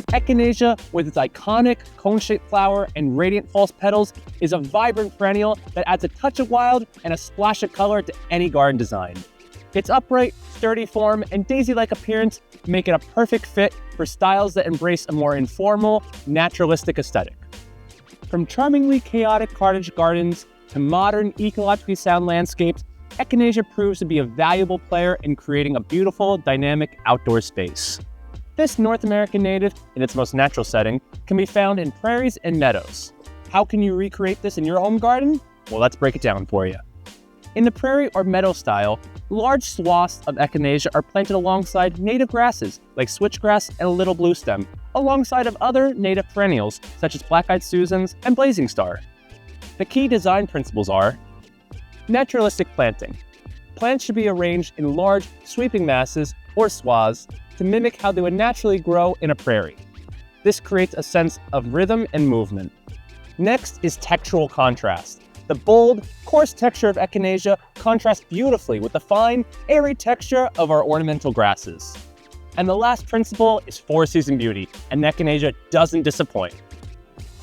Echinacea, with its iconic cone-shaped flower and radiant false petals, is a vibrant perennial that adds a touch of wild and a splash of color to any garden design. Its upright, sturdy form and daisy-like appearance make it a perfect fit for styles that embrace a more informal, naturalistic aesthetic. From charmingly chaotic cottage gardens to modern, ecologically sound landscapes, Echinacea proves to be a valuable player in creating a beautiful, dynamic outdoor space. This North American native, in its most natural setting, can be found in prairies and meadows. How can you recreate this in your home garden? Well, let's break it down for you. In the prairie or meadow style, large swaths of Echinacea are planted alongside native grasses like switchgrass and little bluestem, alongside of other native perennials such as black-eyed Susans and blazing star. The key design principles are naturalistic planting. Plants should be arranged in large, sweeping masses or swaths to mimic how they would naturally grow in a prairie. This creates a sense of rhythm and movement. Next is textural contrast. The bold, coarse texture of Echinacea contrasts beautifully with the fine, airy texture of our ornamental grasses. And the last principle is four-season beauty, and Echinacea doesn't disappoint.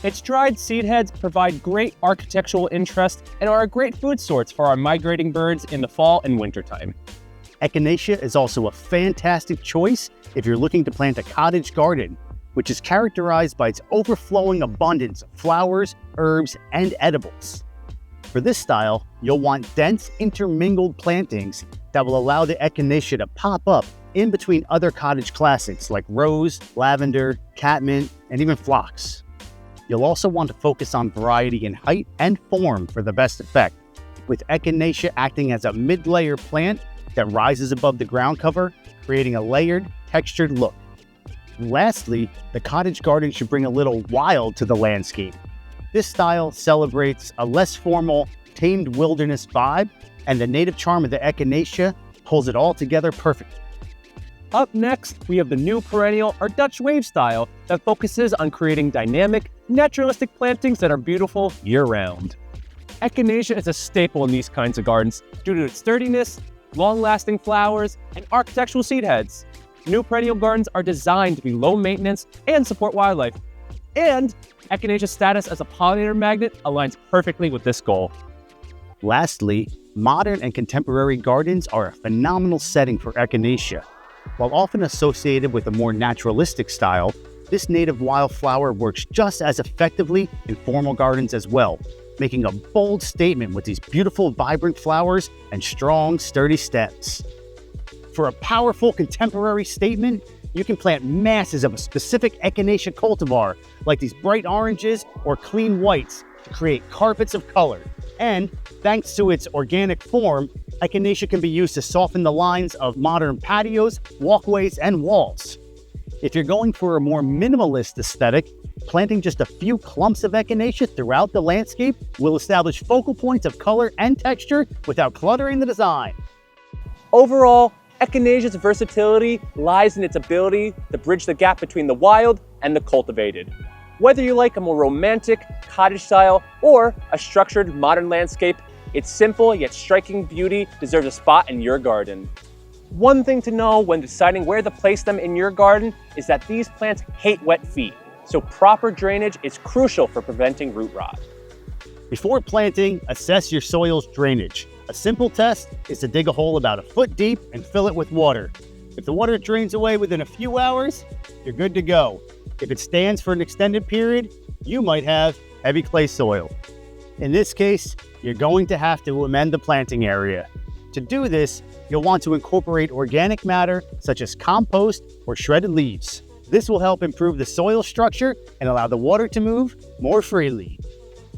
Its dried seed heads provide great architectural interest and are a great food source for our migrating birds in the fall and wintertime. Echinacea is also a fantastic choice if you're looking to plant a cottage garden, which is characterized by its overflowing abundance of flowers, herbs, and edibles. For this style, you'll want dense, intermingled plantings that will allow the Echinacea to pop up in between other cottage classics like rose, lavender, catmint, and even phlox. You'll also want to focus on variety in height and form for the best effect, with Echinacea acting as a mid-layer plant that rises above the ground cover, creating a layered, textured look. Lastly, the cottage garden should bring a little wild to the landscape. This style celebrates a less formal, tamed wilderness vibe, and the native charm of the Echinacea pulls it all together perfectly. Up next, we have the new perennial or Dutch wave style that focuses on creating dynamic, naturalistic plantings that are beautiful year-round. Echinacea is a staple in these kinds of gardens due to its sturdiness, long-lasting flowers, and architectural seed heads. New perennial gardens are designed to be low maintenance and support wildlife. And Echinacea's status as a pollinator magnet aligns perfectly with this goal. Lastly, modern and contemporary gardens are a phenomenal setting for Echinacea. While often associated with a more naturalistic style, this native wildflower works just as effectively in formal gardens as well, making a bold statement with these beautiful, vibrant flowers and strong, sturdy stems. For a powerful contemporary statement, you can plant masses of a specific Echinacea cultivar, like these bright oranges or clean whites, to create carpets of color. And thanks to its organic form, Echinacea can be used to soften the lines of modern patios, walkways, and walls. If you're going for a more minimalist aesthetic, planting just a few clumps of Echinacea throughout the landscape will establish focal points of color and texture without cluttering the design. Overall, Echinacea's versatility lies in its ability to bridge the gap between the wild and the cultivated. Whether you like a more romantic cottage style or a structured modern landscape, its simple yet striking beauty deserves a spot in your garden. One thing to know when deciding where to place them in your garden is that these plants hate wet feet, so proper drainage is crucial for preventing root rot. Before planting, assess your soil's drainage. A simple test is to dig a hole about a foot deep and fill it with water. If the water drains away within a few hours, you're good to go. If it stands for an extended period, you might have heavy clay soil. In this case, you're going to have to amend the planting area. To do this, you'll want to incorporate organic matter such as compost or shredded leaves. This will help improve the soil structure and allow the water to move more freely.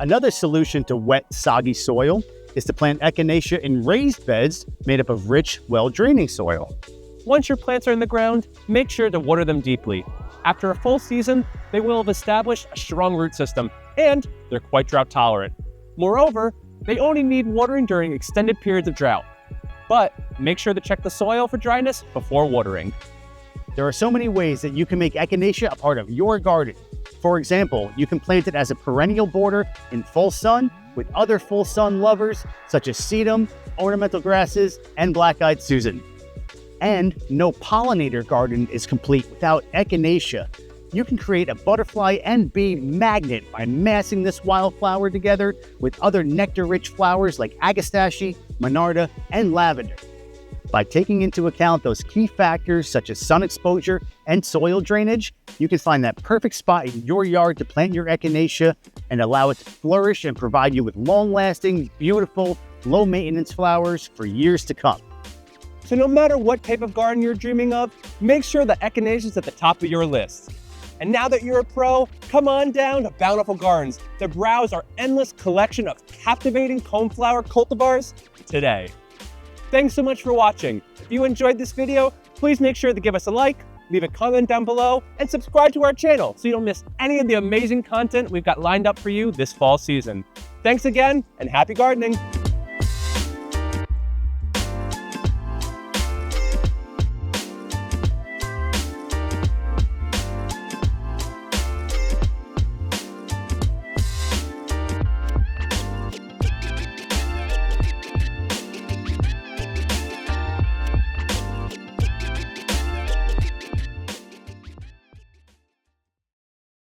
Another solution to wet, soggy soil is to plant Echinacea in raised beds made up of rich, well-draining soil. Once your plants are in the ground, make sure to water them deeply. After a full season, they will have established a strong root system, and they're quite drought tolerant. Moreover, they only need watering during extended periods of drought. But make sure to check the soil for dryness before watering. There are so many ways that you can make Echinacea a part of your garden. For example, you can plant it as a perennial border in full sun with other full sun lovers such as sedum, ornamental grasses, and black-eyed Susan. And no pollinator garden is complete without Echinacea. you can create a butterfly and bee magnet by massing this wildflower together with other nectar-rich flowers like agastache, monarda, and lavender. By taking into account those key factors such as sun exposure and soil drainage, you can find that perfect spot in your yard to plant your echinacea and allow it to flourish and provide you with long-lasting, beautiful, low-maintenance flowers for years to come. So no matter what type of garden you're dreaming of, make sure that echinacea is at the top of your list. And now that you're a pro, come on down to Bountiful Gardens to browse our endless collection of captivating coneflower cultivars today. Thanks so much for watching. If you enjoyed this video, please make sure to give us a like, leave a comment down below, and subscribe to our channel so you don't miss any of the amazing content we've got lined up for you this fall season. Thanks again, and happy gardening!